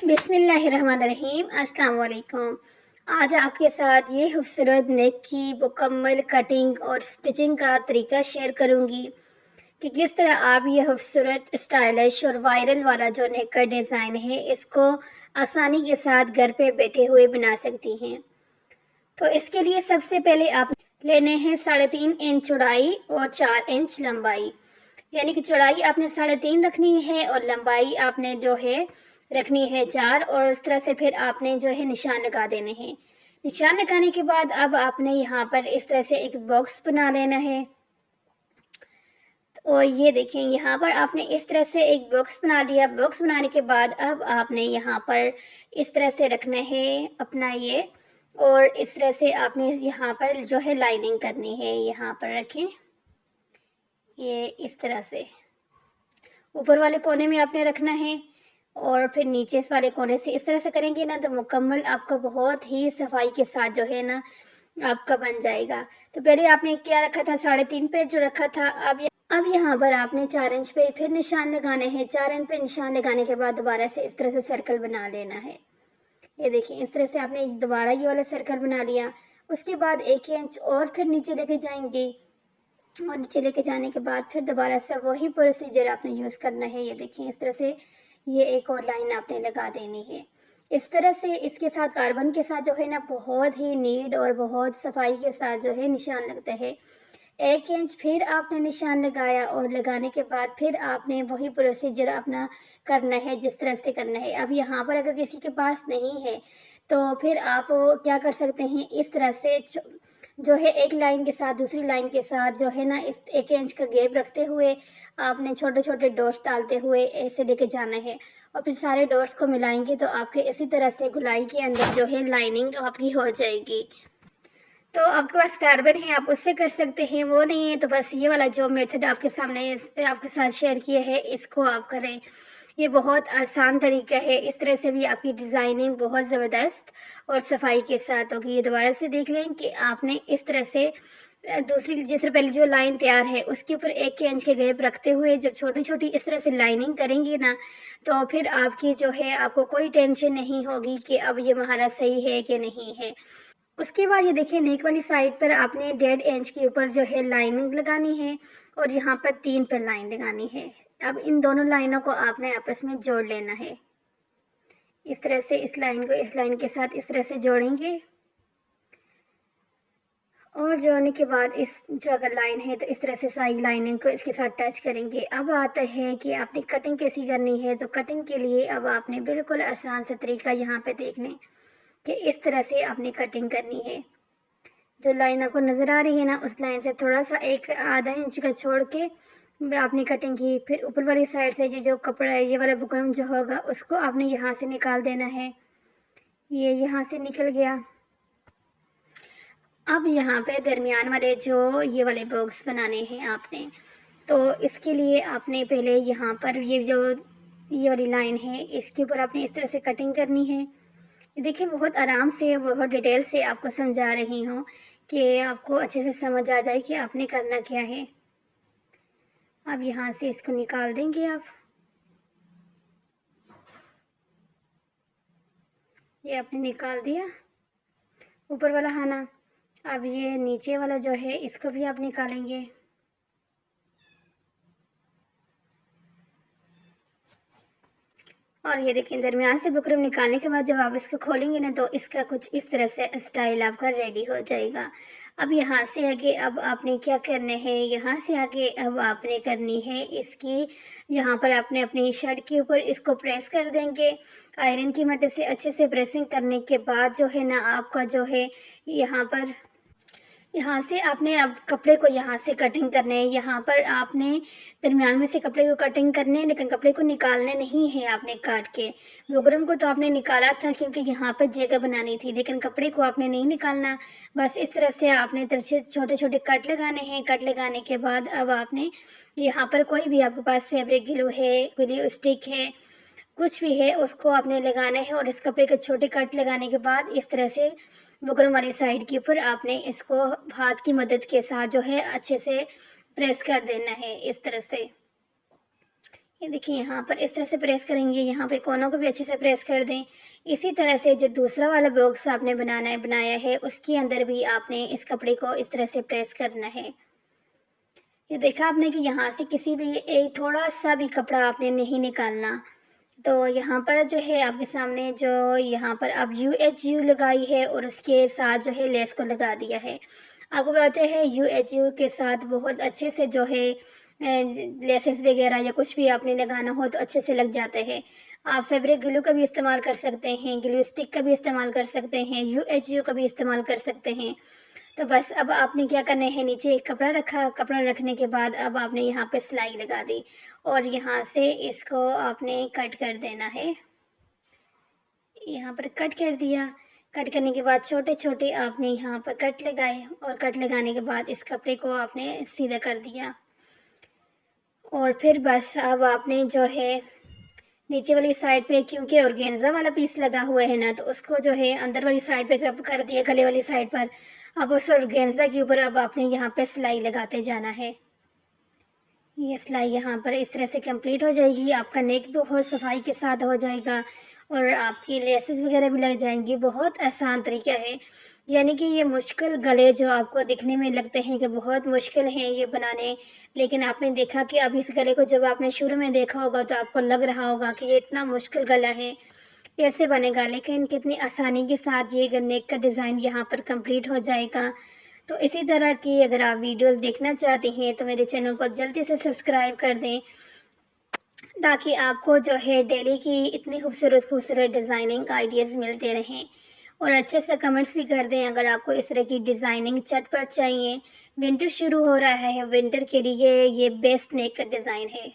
बिस्मिल्लाहिर्रहमानिर्रहीम। अस्सलाम वालेकुम। आज आपके साथ ये खूबसूरत नेक की मुकम्मल कटिंग और स्टिचिंग का तरीका शेयर करूँगी कि किस तरह आप ये खूबसूरत स्टाइलिश और वायरल वाला जो नेक का डिज़ाइन है इसको आसानी के साथ घर पे बैठे हुए बना सकती हैं। तो इसके लिए सबसे पहले आप लेने हैं 3.5 इंच चौड़ाई और 4 इंच लंबाई। यानी कि चौड़ाई आपने 3.5 रखनी है और लंबाई आपने जो है रखनी है 4, और इस तरह से फिर आपने जो है निशान लगा देने हैं। निशान लगाने के बाद अब आपने यहाँ पर इस तरह से एक बॉक्स बना लेना है। और ये देखें, यहाँ पर आपने इस तरह से एक बॉक्स बना लिया। बॉक्स बनाने के बाद अब आपने यहाँ पर इस तरह से रखना है अपना ये, और इस तरह से आपने यहाँ पर जो है लाइनिंग करनी है। यहाँ पर रखें, ये इस तरह से ऊपर वाले कोने में आपने रखना है और फिर नीचे वाले कोने से इस तरह से करेंगे ना तो मुकम्मल आपका बहुत ही सफाई के साथ जो है ना आपका बन जाएगा। तो पहले आपने क्या रखा था, 3.5 पे जो रखा था। अब यहाँ पर आपने 4 इंच पे फिर निशान लगाने हैं। 4 इंच पे निशान लगाने के बाद दोबारा से इस तरह से सर्कल बना लेना है। ये देखिए, इस तरह से आपने दोबारा ये वाला सर्कल बना लिया। उसके बाद 1 इंच और फिर नीचे लेके जाएंगे, और नीचे लेके जाने के बाद फिर दोबारा से वही प्रोसीजर आपने यूज़ करना है। ये देखिए, इस तरह से ये एक और लाइन आपने लगा देनी है। इस तरह से इसके साथ कार्बन के साथ जो है ना बहुत ही नीट और बहुत सफाई के साथ जो है निशान लगता है। 1 इंच फिर आपने निशान लगाया और लगाने के बाद फिर आपने वही प्रोसीजर अपना करना है जिस तरह से करना है। अब यहाँ पर अगर किसी के पास नहीं है तो फिर आप क्या कर सकते हैं, इस तरह से जो है एक लाइन के साथ दूसरी लाइन के साथ जो है ना इस 1 इंच का गैप रखते हुए आपने छोटे छोटे डॉट्स डालते हुए ऐसे लेके जाना है, और फिर सारे डॉट्स को मिलाएंगे तो आपके इसी तरह से गुलाई के अंदर जो है लाइनिंग आपकी हो जाएगी। तो आपके पास कार्बन है, आप उससे कर सकते हैं। वो नहीं है तो बस ये वाला जो मेथड आपके सामने आपके साथ शेयर किया है इसको आप करें। ये बहुत आसान तरीका है। इस तरह से भी आपकी डिज़ाइनिंग बहुत ज़बरदस्त और सफाई के साथ होगी। ये दोबारा से देख लें कि आपने इस तरह से दूसरी जैसे पहले जो लाइन तैयार है उसके ऊपर 1 इंच के गैप रखते हुए जब छोटी छोटी इस तरह से लाइनिंग करेंगी ना तो फिर आपकी जो है आपको कोई टेंशन नहीं होगी कि अब ये महारत सही है कि नहीं है। उसके बाद ये देखिए, नेक वाली साइड पर आपने 1.5 इंच के ऊपर जो है लाइनिंग लगानी है और यहाँ पर 3 पर लाइन लगानी है। अब इन दोनों लाइनों को आपने आपस में जोड़ लेना है। इस तरह से इस लाइन को इस लाइन के साथ इस तरह से जोड़ेंगे, और जोड़ने के बाद इस जो अगर लाइन है तो इस तरह से सारी लाइनिंग को इसके साथ टच करेंगे। अब आता है कि आपने कटिंग कैसी करनी है। तो कटिंग के लिए अब आपने बिल्कुल आसान सा तरीका यहाँ पे देख लें कि इस तरह से आपने कटिंग करनी है। जो लाइन आपको नज़र आ रही है ना उस लाइन से थोड़ा सा एक आधा इंच का छोड़ के आपने कटिंग की। फिर ऊपर वाली साइड से ये जो कपड़ा है, ये वाला बुकरम जो होगा उसको आपने यहाँ से निकाल देना है। ये यहाँ से निकल गया। अब यहाँ पे दरमियान वाले जो ये वाले बॉक्स बनाने हैं आपने, तो इसके लिए आपने पहले यहाँ पर ये वाली लाइन है इसके ऊपर आपने इस तरह से कटिंग करनी है। देखिए, बहुत आराम से बहुत डिटेल से आपको समझा रही हूँ कि आपको अच्छे से समझ आ जाए कि आपने करना क्या है। अब यहाँ से इसको निकाल देंगे आप। ये आपने निकाल दिया ऊपर वाला खाना। अब ये नीचे वाला जो है इसको भी आप निकालेंगे। और ये देखिए, दरमियान से बुकरम निकालने के बाद जब आप इसको खोलेंगे ना तो इसका कुछ इस तरह से स्टाइल आपका रेडी हो जाएगा। अब यहाँ से आगे अब आपने क्या करना है, यहाँ से आगे अब आपने करनी है इसकी, यहाँ पर आपने अपनी शर्ट के ऊपर इसको प्रेस कर देंगे। आयरन की मदद से अच्छे से प्रेसिंग करने के बाद जो है ना आपका जो है यहाँ से आपने अब कपड़े को यहाँ से कटिंग करने है। यहाँ पर आपने दरमियान में से कपड़े को कटिंग करने हैं, लेकिन कपड़े को निकालने नहीं है आपने काट के। बुकरम को तो आपने निकाला था क्योंकि यहाँ पर जगह बनानी थी, लेकिन कपड़े को आपने नहीं निकालना। बस इस तरह से आपने तिरछे छोटे छोटे कट लगाने हैं। कट लगाने के बाद अब आपने यहाँ पर कोई भी आपके पास फैब्रिक ग्लू है, ग्लू स्टिक है, कुछ भी है उसको आपने लगाना है। और इस कपड़े के छोटे कट लगाने के बाद इस तरह से बुकरम वाली साइड के ऊपर आपने इसको हाथ की मदद के साथ जो है अच्छे से प्रेस कर देना है इस तरह से। ये देखिए यहाँ पर इस तरह से प्रेस करेंगे, यहाँ पे कोनों को भी अच्छे से प्रेस कर दें। इसी तरह से जो दूसरा वाला बॉक्स आपने बनाया है, उसके अंदर भी आपने इस कपड़े को इस तरह से प्रेस करना है। ये देखा आपने कि यहाँ से किसी भी एक थोड़ा-सा भी कपड़ा आपने नहीं निकालना। तो यहाँ पर जो है आपके सामने जो यहाँ पर अब यूएचयू लगाई है और उसके साथ जो है लेस को लगा दिया है। आपको पता है यूएचयू के साथ बहुत अच्छे से जो है लेसेस वगैरह या कुछ भी आपने लगाना हो तो अच्छे से लग जाते हैं। आप फैब्रिक ग्लू का भी इस्तेमाल कर सकते हैं, ग्लू स्टिक का भी इस्तेमाल कर सकते हैं, यूएचयू का भी इस्तेमाल कर सकते हैं। तो बस अब आपने क्या करना है, नीचे एक कपड़ा रखा, कपड़ा रखने के बाद अब आपने यहाँ पे सिलाई लगा दी और यहाँ से इसको आपने कट कर देना है। यहाँ पर कट कर दिया, कट करने के बाद छोटे-छोटे आपने यहाँ पर कट लगाए और कट लगाने के बाद इस कपड़े को आपने सीधा कर दिया। और फिर बस अब आपने जो है नीचे वाली साइड पे क्योंकि ऑर्गेन्जा वाला पीस लगा हुआ है ना, तो उसको जो है अंदर वाली साइड पे कब कर दिया गले वाली साइड पर। अब उस ऑर्गेन्जा के ऊपर अब आपने यहाँ पे सिलाई लगाते जाना है। ये सिलाई यहाँ पर इस तरह से कंप्लीट हो जाएगी, आपका नेक भी बहुत सफाई के साथ हो जाएगा और आपकी लेसेस वगैरह भी लग जाएंगी। बहुत आसान तरीका है, यानी कि ये मुश्किल गले जो आपको दिखने में लगते हैं कि बहुत मुश्किल हैं ये बनाने, लेकिन आपने देखा कि अब इस गले को जब आपने शुरू में देखा होगा तो आपको लग रहा होगा कि ये इतना मुश्किल गला है, कैसे बनेगा, लेकिन कितनी आसानी के साथ ये नेक का डिज़ाइन यहाँ पर कंप्लीट हो जाएगा। तो इसी तरह की अगर आप वीडियोस देखना चाहते हैं तो मेरे चैनल को जल्दी से सब्सक्राइब कर दें, ताकि आपको जो है डेली की इतनी खूबसूरत डिज़ाइनिंग आइडियाज़ मिलते रहें। और अच्छे से कमेंट्स भी कर दें अगर आपको इस तरह की डिज़ाइनिंग चटपट चाहिए। विंटर शुरू हो रहा है, विंटर के लिए ये बेस्ट नेक का डिज़ाइन है।